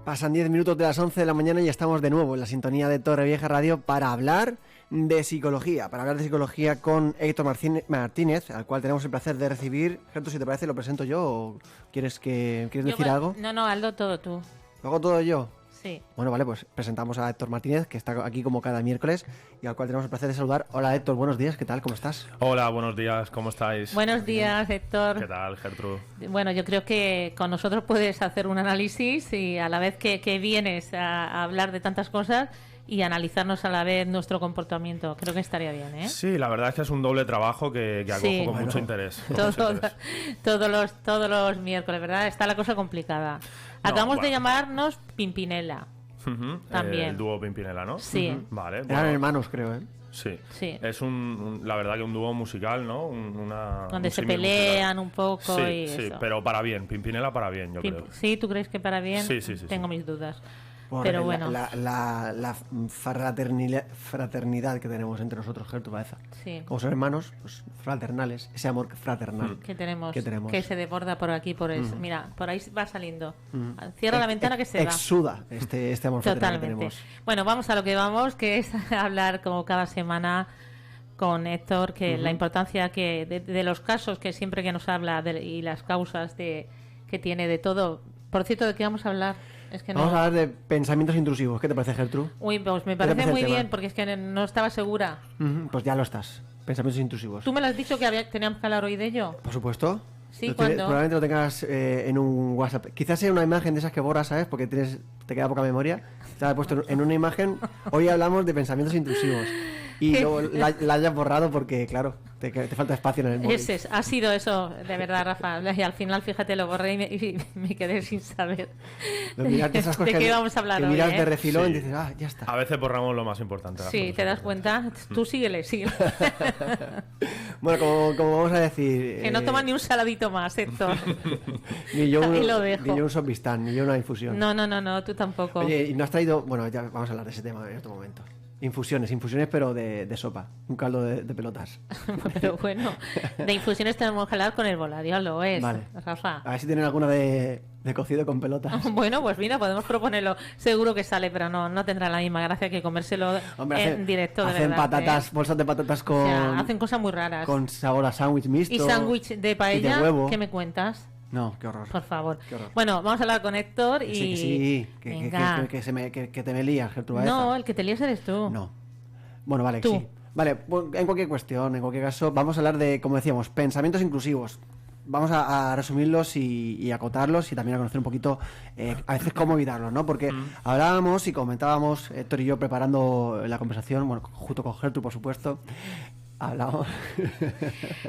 Pasan 10 minutos de las 11 de la mañana y estamos de nuevo en la sintonía de Torrevieja Radio para hablar de psicología. Para hablar de psicología con Héctor Martínez, al cual tenemos el placer de recibir. Gertrude, si te parece, lo presento yo o quieres decir algo. No, hazlo todo tú. ¿Lo hago todo yo? Sí. Bueno, vale, pues presentamos a Héctor Martínez, que está aquí como cada miércoles y al cual tenemos el placer de saludar. Hola Héctor, buenos días, ¿qué tal? ¿Cómo estás? Hola, buenos días, ¿cómo estáis? Buenos días, Héctor. ¿Qué tal, Gertrude? Bueno, yo creo que con nosotros puedes hacer un análisis y a la vez que vienes a hablar de tantas cosas y analizarnos a la vez nuestro comportamiento. Creo que estaría bien, ¿eh? Sí, la verdad es que es un doble trabajo que acojo con mucho interés. Todos los miércoles, ¿verdad? Está la cosa complicada. Acabamos de llamarnos Pimpinela. También. El dúo Pimpinela, ¿no? Sí. Vale. Eran hermanos, creo, ¿eh? Sí. Es la verdad que un dúo musical, ¿no? Donde se pelean un poco sí, y sí, eso. pero para bien, Pimpinela para bien, yo creo. ¿Sí? ¿Tú crees que para bien? Sí. Tengo mis dudas. Pero bueno. La fraternidad que tenemos entre nosotros, Gertrude Baeza. Sí. Como son hermanos, pues fraternales, ese amor fraternal que tenemos, que se desborda por aquí, por eso. Mira, por ahí va saliendo. Cierra la ventana que se exuda este amor fraternal que tenemos. Bueno, vamos a lo que vamos, que es hablar como cada semana con Héctor, que la importancia que de los casos que siempre que nos habla y las causas que tiene de todo. Por cierto, ¿de qué vamos a hablar? Vamos a hablar de pensamientos intrusivos. ¿Qué te parece, Gertrude? Uy, pues me parece muy bien, porque es que no estaba segura. Pues ya lo estás. Pensamientos intrusivos. ¿Tú me lo has dicho que teníamos que hablar hoy de ello? Por supuesto. Sí, ¿cuándo? Probablemente lo tengas en un WhatsApp. Quizás sea una imagen de esas que borras, ¿sabes? Porque te queda poca memoria. Te puesto en una imagen. Hoy hablamos de pensamientos intrusivos. Y luego la hayas borrado porque, claro, te falta espacio en el móvil. Ha sido eso, de verdad, Rafa. Y al final, fíjate, lo borré y me quedé sin saber esas cosas de qué vamos a hablar hoy. Miras de refilón y dices, ya está. A veces borramos lo más importante. Sí, ¿te das cuenta? Tú síguele. Bueno, como vamos a decir... Que no tomas ni un saladito más, Héctor. Ni yo ni un sorbistán, ni yo una infusión. No, tú tampoco. Oye, y no has traído... Bueno, ya vamos a hablar de ese tema en otro momento. Infusiones pero de sopa, un caldo de pelotas. Pero bueno, de infusiones tenemos que hablar con el Voladiolo, vale. Rafa. A ver si tienen alguna de cocido con pelotas. Bueno, pues mira, podemos proponerlo. Seguro que sale, pero no tendrá la misma gracia que comérselo en directo, de hacen verdad. Patatas, bolsas de patatas con... O sea, hacen cosas muy raras. Con sabor a sándwich mixto. Y sándwich de paella, y de huevo. ¿Qué me cuentas? No, qué horror. Por favor. Qué horror. Bueno, vamos a hablar con Héctor y... Sí, venga. que te me lías, Gertrude. No, el que te lías eres tú. No. Bueno, vale, ¿Tú? sí. Vale, en cualquier cuestión, en cualquier caso, vamos a hablar de, como decíamos, pensamientos inclusivos. Vamos a resumirlos y acotarlos y también a conocer un poquito a veces cómo evitarlos, ¿no? Porque hablábamos y comentábamos, Héctor y yo preparando la conversación, bueno, junto con Gertrude, por supuesto, hablamos.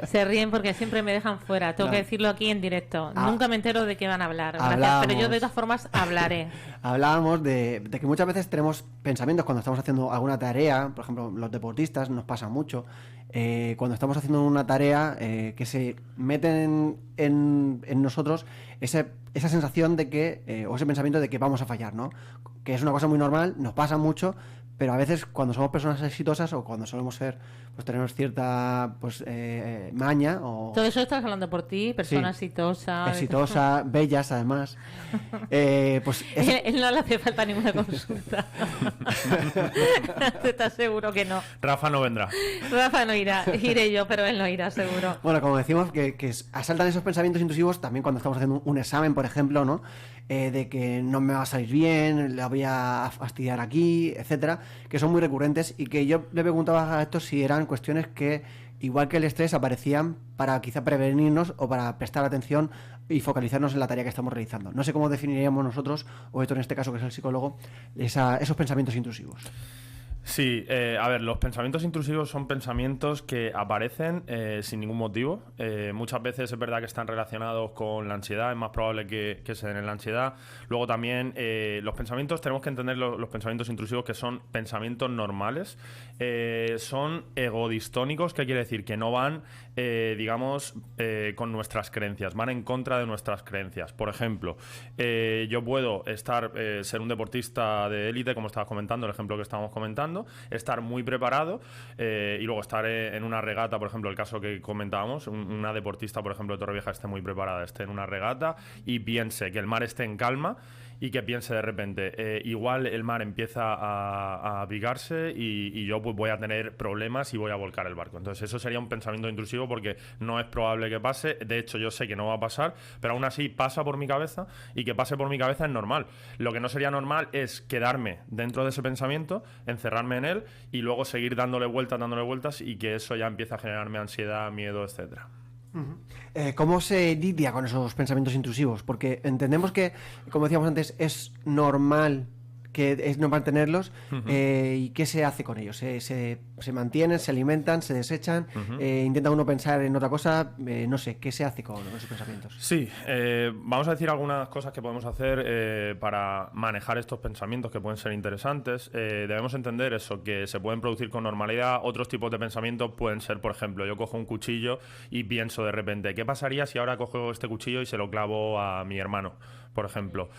Se ríen porque siempre me dejan fuera. Tengo que decirlo aquí en directo. Nunca me entero de qué van a hablar. Gracias, pero yo de todas formas hablaré. Hablábamos de que muchas veces tenemos pensamientos cuando estamos haciendo alguna tarea. Por ejemplo, los deportistas nos pasa mucho. Cuando estamos haciendo una tarea que se meten en nosotros esa sensación de que o ese pensamiento de que vamos a fallar, ¿no? Que es una cosa muy normal, nos pasa mucho. Pero a veces cuando somos personas exitosas o cuando solemos ser, pues tenemos cierta maña o... Todo eso estás hablando por ti, persona exitosa. Exitosa, bellas además. Pues él no le hace falta ninguna consulta. Te estás seguro que no. Rafa no vendrá. Rafa no irá, iré yo, pero él no irá seguro. Bueno, como decimos, que asaltan esos pensamientos intrusivos también cuando estamos haciendo un examen, por ejemplo, ¿no? De que no me va a salir bien, la voy a fastidiar aquí, etcétera, que son muy recurrentes y que yo le preguntaba a esto si eran cuestiones que, igual que el estrés, aparecían para quizá prevenirnos o para prestar atención y focalizarnos en la tarea que estamos realizando. No sé cómo definiríamos nosotros, o esto en este caso que es el psicólogo, esos pensamientos intrusivos. Sí, a ver, los pensamientos intrusivos son pensamientos que aparecen sin ningún motivo. Muchas veces es verdad que están relacionados con la ansiedad, es más probable que se den en la ansiedad. Luego también los pensamientos, tenemos que entender los pensamientos intrusivos que son pensamientos normales. Son egodistónicos, que quiere decir que no van, digamos, con nuestras creencias, van en contra de nuestras creencias. Por ejemplo, yo puedo ser un deportista de élite, como estabas comentando, el ejemplo que estábamos comentando, estar muy preparado y luego estar en una regata, por ejemplo, el caso que comentábamos, una deportista, por ejemplo, de Torrevieja esté muy preparada, esté en una regata y piense que el mar esté en calma y que piense de repente, igual el mar empieza a abrigarse y yo pues voy a tener problemas y voy a volcar el barco. Entonces eso sería un pensamiento intrusivo porque no es probable que pase. De hecho, yo sé que no va a pasar, pero aún así pasa por mi cabeza, y que pase por mi cabeza es normal. Lo que no sería normal es quedarme dentro de ese pensamiento, encerrarme en él y luego seguir dándole vueltas y que eso ya empiece a generarme ansiedad, miedo, etcétera. ¿Cómo se lidia con esos pensamientos intrusivos? Porque entendemos que, como decíamos antes, es normal tenerlos. ¿Y qué se hace con ellos? ¿Se mantienen, se alimentan, se desechan? ¿Intenta uno pensar en otra cosa? No sé, ¿qué se hace con esos pensamientos? Sí, vamos a decir algunas cosas que podemos hacer para manejar estos pensamientos que pueden ser interesantes. Debemos entender eso, que se pueden producir con normalidad. Otros tipos de pensamientos pueden ser, por ejemplo, yo cojo un cuchillo y pienso de repente, ¿qué pasaría si ahora cojo este cuchillo y se lo clavo a mi hermano, por ejemplo?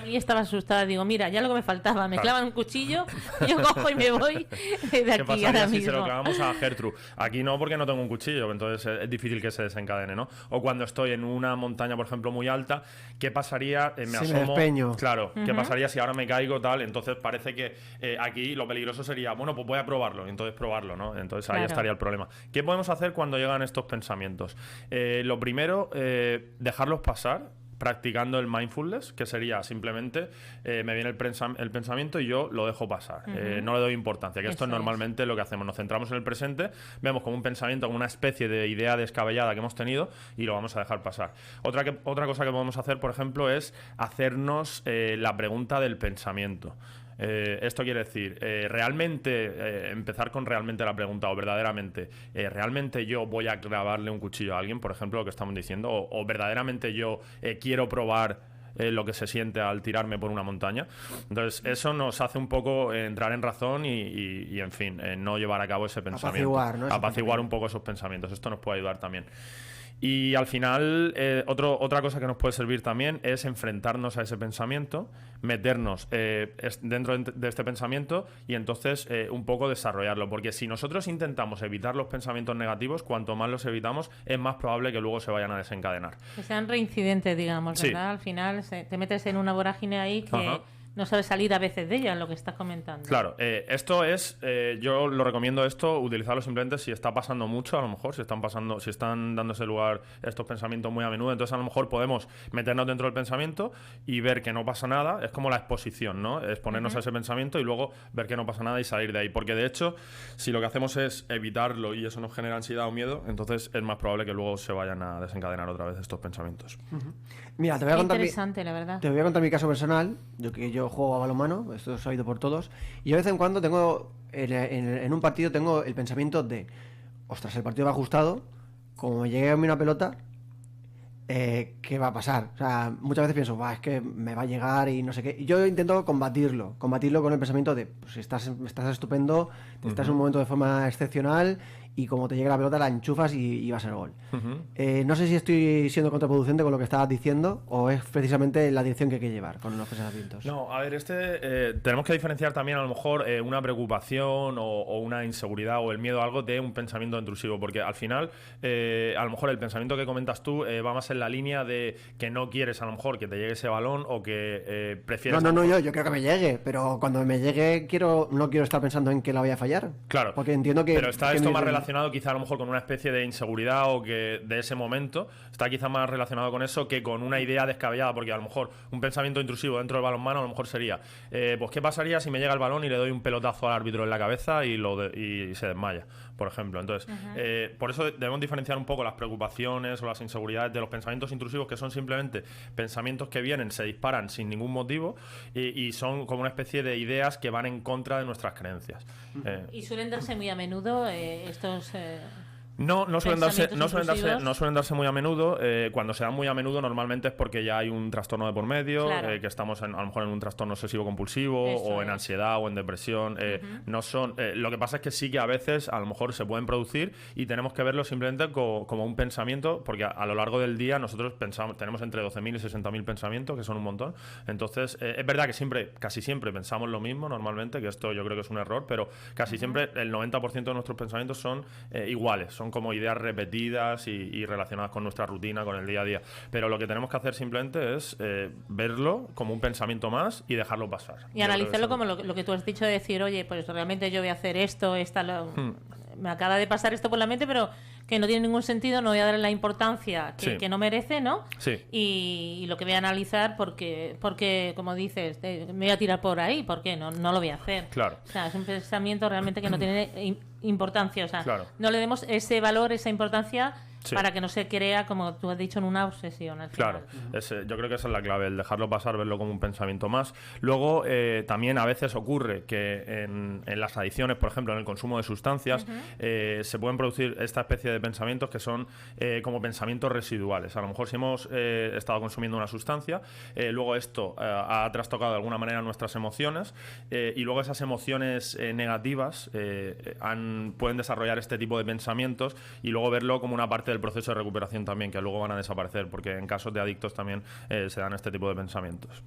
Y estaba asustada, digo, mira, ya lo que me faltaba, me clavan un cuchillo, yo cojo y me voy de aquí. ¿Qué pasaría ahora si mismo se lo clavamos a Gertrude? Aquí no, porque no tengo un cuchillo, entonces es difícil que se desencadene, ¿no? O cuando estoy en una montaña, por ejemplo, muy alta, ¿qué pasaría? Me Si asomo, me despeño. claro, ¿qué pasaría si ahora me caigo, tal? Entonces parece que aquí lo peligroso sería, bueno, pues voy a probarlo, y entonces probarlo, ¿no? Entonces ahí estaría el problema. ¿Qué podemos hacer cuando llegan estos pensamientos? Lo primero, dejarlos pasar, practicando el mindfulness, que sería simplemente me viene el pensamiento y yo lo dejo pasar. No le doy importancia, que esto es normalmente lo que hacemos. Nos centramos en el presente, vemos como un pensamiento, como una especie de idea descabellada que hemos tenido y lo vamos a dejar pasar. Otra cosa que podemos hacer, por ejemplo, es hacernos la pregunta del pensamiento. Esto quiere decir, realmente, empezar con realmente la pregunta, o verdaderamente, ¿realmente yo voy a clavarle un cuchillo a alguien, por ejemplo, lo que estamos diciendo? ¿O verdaderamente yo quiero probar lo que se siente al tirarme por una montaña? Entonces, eso nos hace un poco entrar en razón y en fin, no llevar a cabo ese pensamiento. Apaciguar un poco esos pensamientos. Esto nos puede ayudar también. Y al final, otra cosa que nos puede servir también es enfrentarnos a ese pensamiento, meternos dentro de este pensamiento y entonces un poco desarrollarlo. Porque si nosotros intentamos evitar los pensamientos negativos, cuanto más los evitamos, es más probable que luego se vayan a desencadenar. Que sean reincidentes, digamos, ¿verdad? Sí. Al final te metes en una vorágine ahí que no sabes salir a veces de ella, en lo que estás comentando. Claro, esto es, yo lo recomiendo utilizarlo simplemente si está pasando mucho, a lo mejor, si están dándose lugar estos pensamientos muy a menudo, entonces a lo mejor podemos meternos dentro del pensamiento y ver que no pasa nada. Es como la exposición, ¿no? Exponernos a ese pensamiento y luego ver que no pasa nada y salir de ahí, porque de hecho, si lo que hacemos es evitarlo y eso nos genera ansiedad o miedo, entonces es más probable que luego se vayan a desencadenar otra vez estos pensamientos. Mira, te voy a contar interesante, la verdad. Te voy a contar mi caso personal, yo juego a balonmano, esto es sabido por todos, y yo de vez en cuando tengo, en un partido tengo el pensamiento de, ostras, el partido va ajustado, como me llegue a mí una pelota, ¿qué va a pasar? O sea, muchas veces pienso, es que me va a llegar y no sé qué. Y yo intento combatirlo con el pensamiento de, pues estás estupendo, estás en un momento de forma excepcional y como te llega la pelota la enchufas y va a ser gol. No sé si estoy siendo contraproducente con lo que estabas diciendo o es precisamente la dirección que hay que llevar con los pensamientos. No, a ver, tenemos que diferenciar también a lo mejor una preocupación o una inseguridad o el miedo a algo de un pensamiento intrusivo, porque al final a lo mejor el pensamiento que comentas tú va más en la línea de que no quieres a lo mejor que te llegue ese balón o que prefieres... No, yo quiero que me llegue, pero cuando me llegue no quiero estar pensando en que la voy a fallar. Claro, porque entiendo que... Pero está esto más relacionado quizá a lo mejor con una especie de inseguridad o que de ese momento está quizá más relacionado con eso que con una idea descabellada, porque a lo mejor un pensamiento intrusivo dentro del balonmano a lo mejor sería pues qué pasaría si me llega el balón y le doy un pelotazo al árbitro en la cabeza y se desmaya, por ejemplo. Entonces, por eso debemos diferenciar un poco las preocupaciones o las inseguridades de los pensamientos intrusivos, que son simplemente pensamientos que vienen, se disparan sin ningún motivo y son como una especie de ideas que van en contra de nuestras creencias. Y suelen darse muy a menudo estos... No suelen darse muy a menudo. Cuando se dan muy a menudo normalmente es porque ya hay un trastorno de por medio, claro. Que estamos a lo mejor en un trastorno obsesivo compulsivo o en ansiedad o en depresión. No son. Lo que pasa es que sí que a veces a lo mejor se pueden producir y tenemos que verlo simplemente como un pensamiento, porque a lo largo del día nosotros tenemos entre 12.000 y 60.000 pensamientos, que son un montón. Entonces es verdad que casi siempre pensamos lo mismo normalmente, que esto yo creo que es un error, pero casi siempre el 90% de nuestros pensamientos son iguales, son como ideas repetidas y relacionadas con nuestra rutina, con el día a día. Pero lo que tenemos que hacer simplemente es verlo como un pensamiento más y dejarlo pasar. Y analizarlo como lo que tú has dicho, de decir, oye, pues realmente yo voy a hacer esto, me acaba de pasar esto por la mente, pero que no tiene ningún sentido, no voy a darle la importancia que no merece, ¿no? Sí. Y lo que voy a analizar, porque como dices, me voy a tirar por ahí, ¿por qué? No lo voy a hacer. Claro. O sea, es un pensamiento realmente que no tiene importancia, o sea, Claro. no le demos ese valor, esa importancia, Sí. para que no se crea, como tú has dicho, en una obsesión al final. Claro, yo creo que esa es la clave, el dejarlo pasar, verlo como un pensamiento más. Luego, también a veces ocurre que en las adicciones, por ejemplo, en el consumo de sustancias, se pueden producir esta especie de pensamientos que son como pensamientos residuales. A lo mejor si hemos estado consumiendo una sustancia, luego esto ha trastocado de alguna manera nuestras emociones, y luego esas emociones negativas pueden desarrollar este tipo de pensamientos y luego verlo como una parte del proceso de recuperación también, que luego van a desaparecer, porque en casos de adictos también se dan este tipo de pensamientos.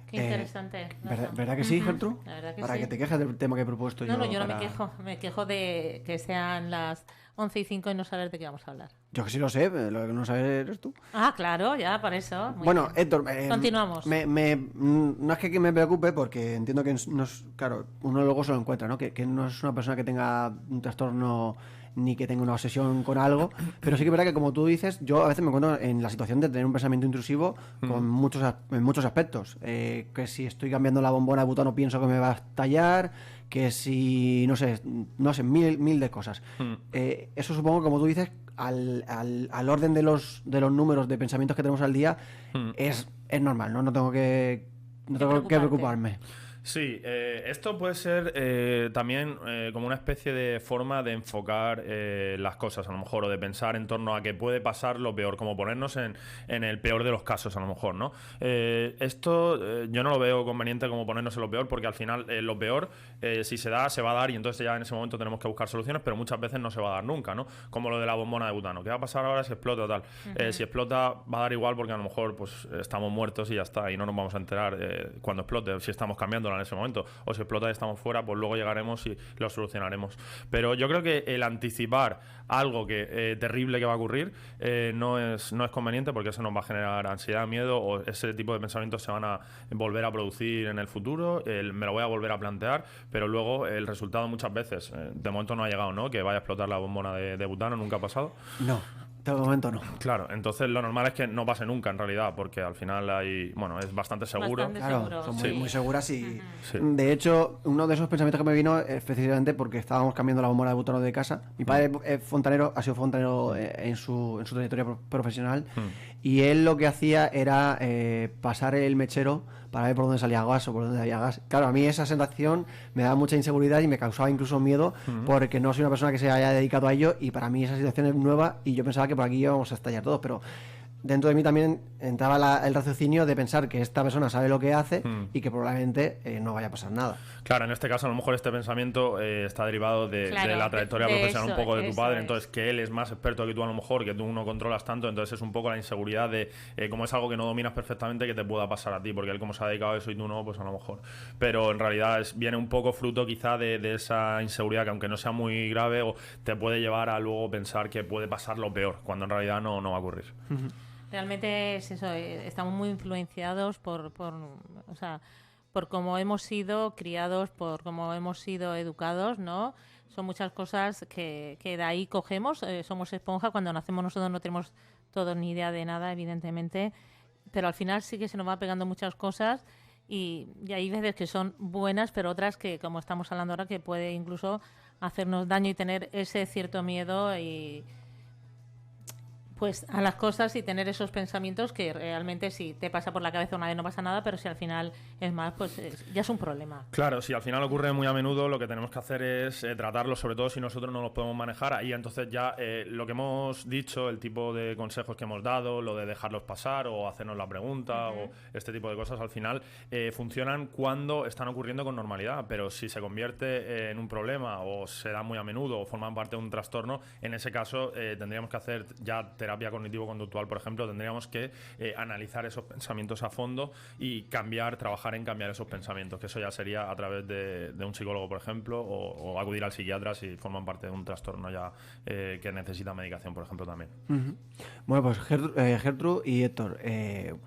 Qué interesante. ¿Verdad que sí, Gertrude? La verdad que Para sí. que te quejes del tema que he propuesto yo. No, yo no me quejo. Me quejo de que sean las 11:05 y no saber de qué vamos a hablar. Yo que sí lo sé, lo que no sabes eres tú. Ah, claro, ya, para eso. Muy Bueno, bien. Héctor, Continuamos. no es que me preocupe, porque entiendo que claro, uno luego se lo encuentra, ¿no? Que no es una persona que tenga un trastorno ni que tenga una obsesión con algo, pero sí que es verdad que, como tú dices, yo a veces me encuentro en la situación de tener un pensamiento intrusivo en muchos aspectos. Que si estoy cambiando la bombona de butano pienso que me va a estallar, que si, no sé, mil de cosas. Eso supongo que, como tú dices, al orden de los números de pensamientos que tenemos al día, es normal, ¿no? No tengo que preocuparme. Sí, esto puede ser también como una especie de forma de enfocar las cosas, a lo mejor, o de pensar en torno a que puede pasar lo peor, como ponernos en el peor de los casos, a lo mejor, ¿no? Esto yo no lo veo conveniente como ponernos en lo peor, porque al final lo peor, si se da, se va a dar, y entonces ya en ese momento tenemos que buscar soluciones, pero muchas veces no se va a dar nunca, ¿no? Como lo de la bombona de butano. ¿Qué va a pasar ahora si explota o tal? Si explota, va a dar igual, porque a lo mejor pues estamos muertos y ya está, y no nos vamos a enterar cuando explote, si estamos cambiándola en ese momento, o si explota y estamos fuera, pues luego llegaremos y lo solucionaremos. Pero yo creo que el anticipar algo terrible que va a ocurrir no es conveniente, porque eso nos va a generar ansiedad, miedo, o ese tipo de pensamientos se van a volver a producir en el futuro. Me lo voy a volver a plantear, pero luego el resultado muchas veces, de momento no ha llegado, ¿no? Que vaya a explotar la bombona de butano, nunca ha pasado. No. De momento no. Claro, entonces lo normal es que no pase nunca, en realidad, porque al final es bastante seguro. Claro, son muy seguras y... Sí. De hecho, uno de esos pensamientos que me vino es precisamente porque estábamos cambiando la bombona de butano de casa. Mi padre es fontanero, ha sido fontanero en su trayectoria profesional, y él lo que hacía era pasar el mechero para ver por dónde salía gas o por dónde había gas. Claro, a mí esa sensación me daba mucha inseguridad y me causaba incluso miedo, porque no soy una persona que se haya dedicado a ello, y para mí esa situación es nueva y yo pensaba que por aquí íbamos a estallar todos, pero dentro de mí también entraba el raciocinio de pensar que esta persona sabe lo que hace y que probablemente no vaya a pasar nada. Claro, en este caso a lo mejor este pensamiento está derivado de la trayectoria profesional un poco de tu padre, entonces que él es más experto que tú a lo mejor, que tú no controlas tanto, entonces es un poco la inseguridad de como es algo que no dominas perfectamente, que te pueda pasar a ti, porque él como se ha dedicado a eso y tú no, pues a lo mejor. Pero en realidad viene un poco fruto quizá de esa inseguridad, que aunque no sea muy grave, o te puede llevar a luego pensar que puede pasar lo peor, cuando en realidad no va a ocurrir. Realmente es eso, estamos muy influenciados por cómo hemos sido criados, por cómo hemos sido educados, ¿no? Son muchas cosas que de ahí cogemos, somos esponja. Cuando nacemos nosotros no tenemos todos ni idea de nada, evidentemente, pero al final sí que se nos va pegando muchas cosas, y hay veces que son buenas, pero otras que, como estamos hablando ahora, que puede incluso hacernos daño y tener ese cierto miedo y... pues a las cosas, y tener esos pensamientos que realmente si te pasa por la cabeza una vez no pasa nada, pero si al final es más, pues ya es un problema. Claro, si al final ocurre muy a menudo, lo que tenemos que hacer es tratarlo, sobre todo si nosotros no los podemos manejar. Ahí entonces ya lo que hemos dicho, el tipo de consejos que hemos dado, lo de dejarlos pasar o hacernos la pregunta o este tipo de cosas, al final funcionan cuando están ocurriendo con normalidad, pero si se convierte en un problema o se da muy a menudo o forman parte de un trastorno, en ese caso tendríamos que hacer ya terapia terapia cognitivo-conductual, por ejemplo, tendríamos que analizar esos pensamientos a fondo y trabajar en cambiar esos pensamientos, que eso ya sería a través de un psicólogo, por ejemplo, o acudir al psiquiatra si forman parte de un trastorno ya que necesita medicación, por ejemplo, también. Bueno, pues Gertrude y Héctor,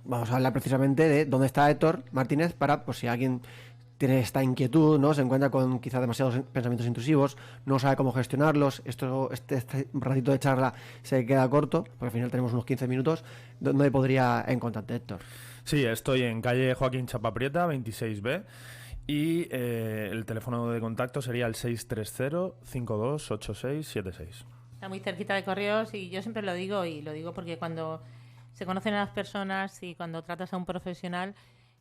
vamos a hablar precisamente de dónde está Héctor Martínez para, pues si alguien tiene esta inquietud, ¿no? Se encuentra con quizás demasiados pensamientos intrusivos, no sabe cómo gestionarlos, este ratito de charla se queda corto, porque al final tenemos unos 15 minutos, ¿dónde podría encontrarte, Héctor? Sí, estoy en calle Joaquín Chapaprieta, 26B, y el teléfono de contacto sería el 630-528676. Está muy cerquita de Correos y yo siempre lo digo, y lo digo porque cuando se conocen a las personas y cuando tratas a un profesional,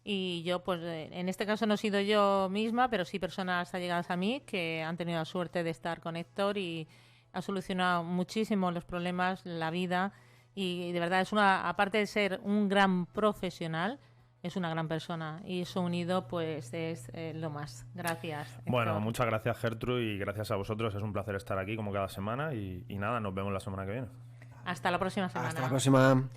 y yo, pues en este caso no he sido yo misma, pero sí personas allegadas a mí que han tenido la suerte de estar con Héctor y ha solucionado muchísimo los problemas, la vida, y de verdad aparte de ser un gran profesional, es una gran persona y eso unido pues es lo más. Gracias, Héctor. Bueno, muchas gracias, Gertrude, y gracias a vosotros. Es un placer estar aquí como cada semana y nada, nos vemos la semana que viene. Hasta la próxima semana. Hasta la próxima.